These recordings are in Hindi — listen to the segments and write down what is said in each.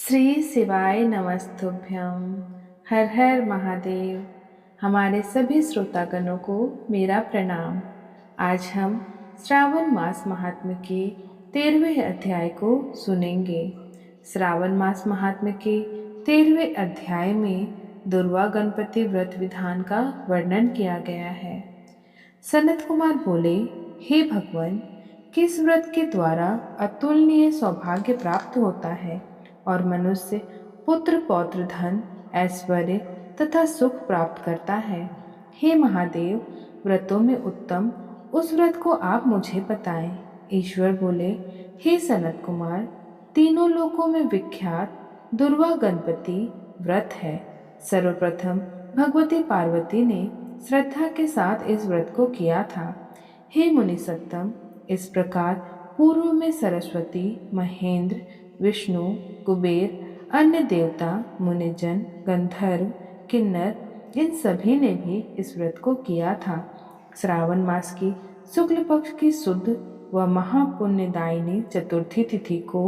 श्री शिवाय नमस्तुभ्यं। हर हर महादेव। हमारे सभी श्रोतागणों को मेरा प्रणाम। आज हम श्रावण मास महात्म्य के 13वें अध्याय को सुनेंगे। श्रावण मास महात्म्य के 13वें अध्याय में दुर्वा गणपति व्रत विधान का वर्णन किया गया है। सनत कुमार बोले, हे भगवान, किस व्रत के द्वारा अतुलनीय सौभाग्य प्राप्त होता है और मनुष्य पुत्र पौत्र धन ऐश्वर्य तथा सुख प्राप्त करता है। हे महादेव, व्रतों में उत्तम उस व्रत को आप मुझे बताएं। ईश्वर बोले, हे सनत कुमार, तीनों लोकों में विख्यात दुर्वा गणपति व्रत है। सर्वप्रथम भगवती पार्वती ने श्रद्धा के साथ इस व्रत को किया था। हे मुनि सत्तम, इस प्रकार पूर्व में सरस्वती, महेंद्र, विष्णु, कुबेर, अन्य देवता, मुनिजन, गंधर्व, किन्नर इन सभी ने भी इस व्रत को किया था। श्रावण मास की शुक्ल पक्ष की शुद्ध व महापुण्यदायिनी चतुर्थी तिथि को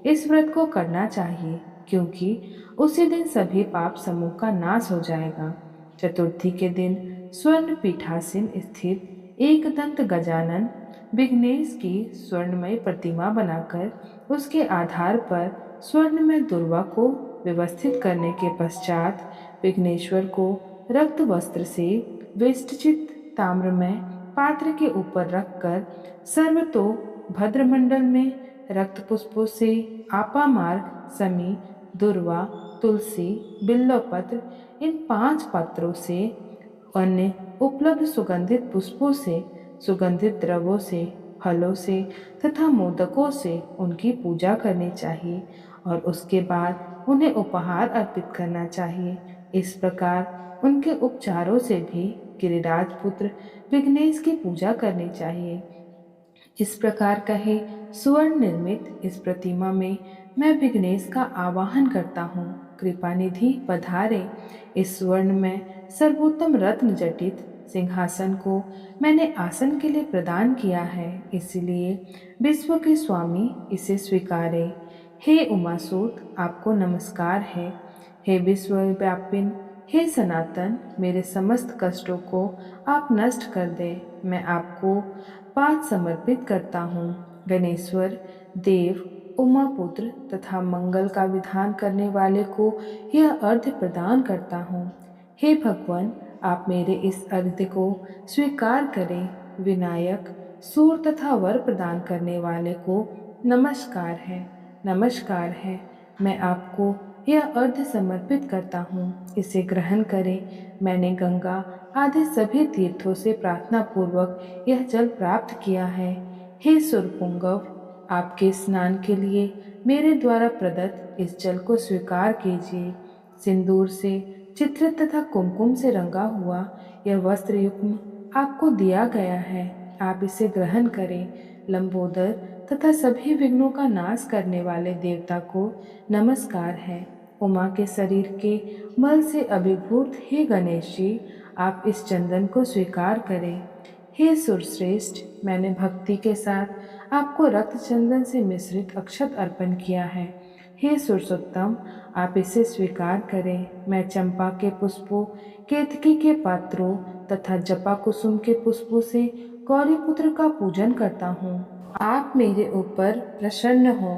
इस व्रत को करना चाहिए, क्योंकि उसी दिन सभी पाप समूह का नाश हो जाएगा। चतुर्थी के दिन स्वर्ण पीठासीन स्थित एक दंत गजानन विघ्नेश की स्वर्णमय प्रतिमा बनाकर उसके आधार पर स्वर्ण में दुर्वा को व्यवस्थित करने के पश्चात विघ्नेश्वर को रक्त वस्त्र से वेष्टित ताम्रमय पात्र के ऊपर रखकर सर्वतो भद्रमंडल में रक्त पुष्पों से आपामार्ग, समी, दुर्वा, तुलसी, बिल्वपत्र इन 5 पत्रों से, अन्य उपलब्ध सुगंधित पुष्पों से, सुगंधित द्रव्यों से, फलों से तथा मोदकों से उनकी पूजा करनी चाहिए और उसके बाद उन्हें उपहार अर्पित करना चाहिए। इस प्रकार उनके उपचारों से भी गिरिराज पुत्र विघ्नेश की पूजा करनी चाहिए। इस प्रकार कहे सुवर्ण निर्मित इस प्रतिमा में मैं विघ्नेश का आवाहन करता हूँ। कृपा निधि पधारे। इस स्वर्ण में सर्वोत्तम रत्न जटित सिंहासन को मैंने आसन के लिए प्रदान किया है, इसलिए विश्व के स्वामी इसे स्वीकारे। हे उमासूत, आपको नमस्कार है। हे विश्वव्यापिन, हे सनातन, मेरे समस्त कष्टों को आप नष्ट कर दे। मैं आपको पाठ समर्पित करता हूँ। गणेश्वर, देव, उमापुत्र तथा मंगल का विधान करने वाले को यह अर्घ्य प्रदान करता हूँ। हे भगवान, आप मेरे इस अर्घ्य को स्वीकार करें। विनायक, सूर तथा वर प्रदान करने वाले को नमस्कार है, नमस्कार है। मैं आपको यह अर्घ्य समर्पित करता हूँ, इसे ग्रहण करें। मैंने गंगा आदि सभी तीर्थों से प्रार्थना पूर्वक यह जल प्राप्त किया है। हे सुरपुंगव, आपके स्नान के लिए मेरे द्वारा प्रदत्त इस जल को स्वीकार कीजिए। सिंदूर से चित्रित तथा कुमकुम से रंगा हुआ यह वस्त्र युग्म आपको दिया गया है, आप इसे ग्रहण करें। लंबोदर तथा सभी विघ्नों का नाश करने वाले देवता को नमस्कार है। उमा के शरीर के मल से अभिभूत हे गणेश जी, आप इस चंदन को स्वीकार करें। हे सुरश्रेष्ठ, मैंने भक्ति के साथ आपको रक्त चंदन से मिश्रित अक्षत अर्पण किया है। हे सुरसोत्तम, आप इसे स्वीकार करें। मैं चंपा के पुष्पों, केतकी के पात्रों तथा जपा कुसुम के पुष्पों से गौरीपुत्र का पूजन करता हूँ। आप मेरे ऊपर प्रसन्न हो।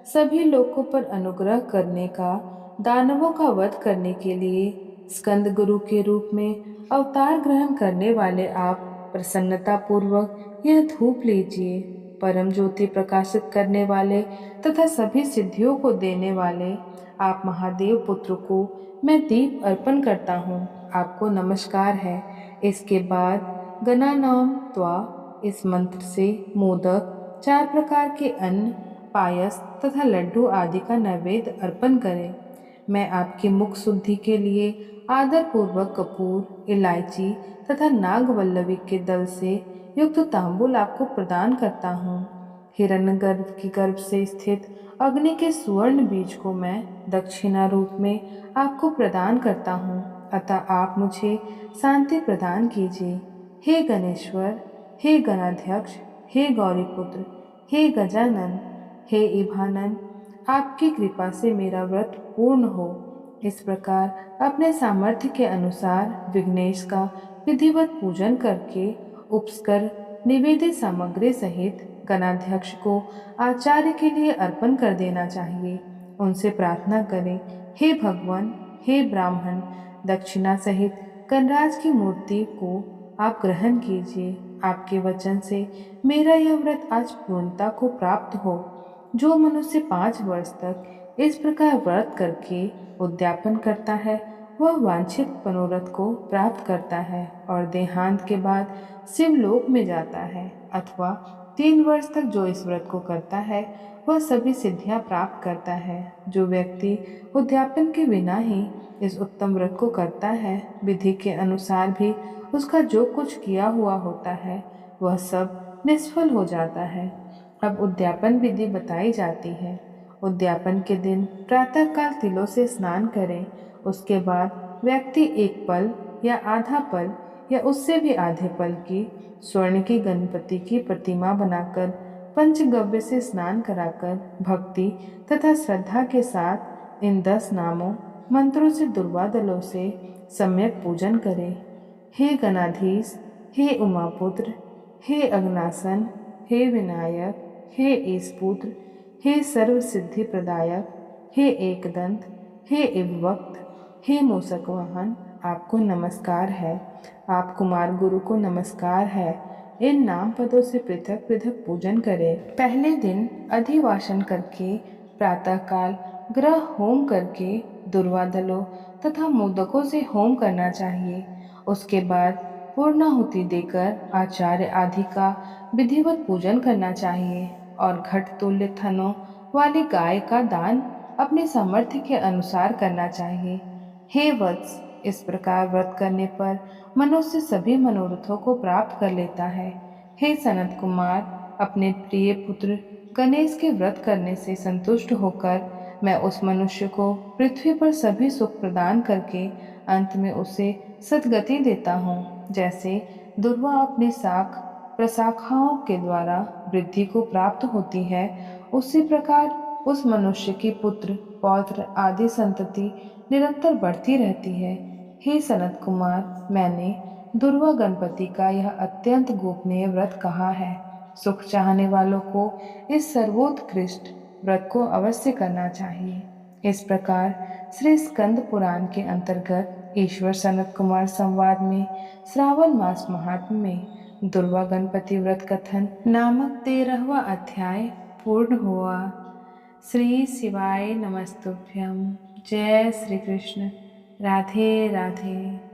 सभी लोगों पर अनुग्रह करने का, दानवों का वध करने के लिए स्कंद गुरु के रूप में अवतार ग्रहण करने वाले आप प्रसन्नता पूर्वक यह धूप लीजिए। परम ज्योति प्रकाशित करने वाले तथा सभी सिद्धियों को देने वाले आप महादेव पुत्र को मैं दीप अर्पण करता हूँ, आपको नमस्कार है। इसके बाद गणानाम त्वा इस मंत्र से मोदक, 4 प्रकार के अन्न, पायस तथा लड्डू आदि का नैवेद्य अर्पण करें। मैं आपकी मुख शुद्धि के लिए आदर पूर्वक कपूर, इलायची तथा नागवल्लवी के दल से युक्त तांबूल आपको प्रदान करता हूँ। हिरण्यगर्भ की गर्भ से स्थित अग्नि के सुवर्ण बीज को मैं दक्षिणा रूप में आपको प्रदान करता हूँ, अतः आप मुझे शांति प्रदान कीजिए। हे गणेश्वर, हे गणाध्यक्ष, हे गौरीपुत्र, हे गजानन, हे इभानन, आपकी कृपा से मेरा व्रत पूर्ण हो। इस प्रकार अपने सामर्थ्य के अनुसार विघ्नेश का विधिवत पूजन करके उपस्कर निवेदित सामग्री सहित गणाध्यक्ष को आचार्य के लिए अर्पण कर देना चाहिए। उनसे प्रार्थना करें, हे भगवान, हे ब्राह्मण, दक्षिणा सहित कनराज की मूर्ति को आप ग्रहण कीजिए। आपके वचन से मेरा यह व्रत आज पूर्णता को प्राप्त हो। जो मनुष्य 5 वर्ष तक इस प्रकार व्रत करके उद्यापन करता है वह वांछित मनोरथ को प्राप्त करता है और देहांत के बाद शिवलोक में जाता है। अथवा 3 वर्ष तक जो इस व्रत को करता है वह सभी सिद्धियां प्राप्त करता है। जो व्यक्ति उद्यापन के बिना ही इस उत्तम व्रत को करता है, विधि के अनुसार भी उसका जो कुछ किया हुआ होता है वह सब निष्फल हो जाता है। अब उद्यापन विधि बताई जाती है। उद्यापन के दिन प्रातःकाल तिलों से स्नान करें। उसके बाद व्यक्ति एक पल या आधा पल या उससे भी आधे पल की स्वर्ण की गणपति की प्रतिमा बनाकर पंचगव्य से स्नान कराकर भक्ति तथा श्रद्धा के साथ इन 10 नामों मंत्रों से दुर्वादलों से सम्यक पूजन करें। हे गणाधीश, हे उमापुत्र, हे अग्नासन, हे विनायक, हे ईशपुत्र, हे सर्व सिद्धि प्रदायक, हे एकदंत, हे इववक्त, हे मूषक वाहन, आपको नमस्कार है। आप कुमार गुरु को नमस्कार है। इन नाम पदों से पृथक पृथक पूजन करें। पहले दिन अधिवासन करके प्रातःकाल ग्रह होम करके दुर्वादलों तथा मोदकों से होम करना चाहिए। उसके बाद पूर्णाहुति देकर आचार्य आदि का विधिवत पूजन करना चाहिए और घट तुल्य थनों वाली गाय का दान अपने सामर्थ्य के अनुसार करना चाहिए। हे वत्स, इस प्रकार व्रत करने पर मनुष्य सभी मनोरथों को प्राप्त कर लेता है। हे सनत कुमार, अपने प्रिय पुत्र गणेश के व्रत करने से संतुष्ट होकर मैं उस मनुष्य को पृथ्वी पर सभी सुख प्रदान करके अंत में उसे सद्गति देता हूँ। जैसे दुर्वा अपनी शाख प्रशाखाओं के द्वारा वृद्धि को प्राप्त होती है, उसी प्रकार उस मनुष्य की पुत्र पौत्र आदि संतति निरंतर बढ़ती रहती है। हे सनत कुमार, मैंने दुर्वा गणपति का यह अत्यंत गोपनीय व्रत कहा है। सुख चाहने वालों को इस सर्वोत्कृष्ट व्रत को अवश्य करना चाहिए। इस प्रकार श्री स्कंद पुराण के अंतर्गत ईश्वर सनत कुमार संवाद में श्रावण मास महात्म्य में दुर्वा गणपति व्रत कथन नामक 13वां अध्याय पूर्ण हुआ। श्री शिवाय नमस्तुभ्यं। जय श्री कृष्ण। राधे राधे।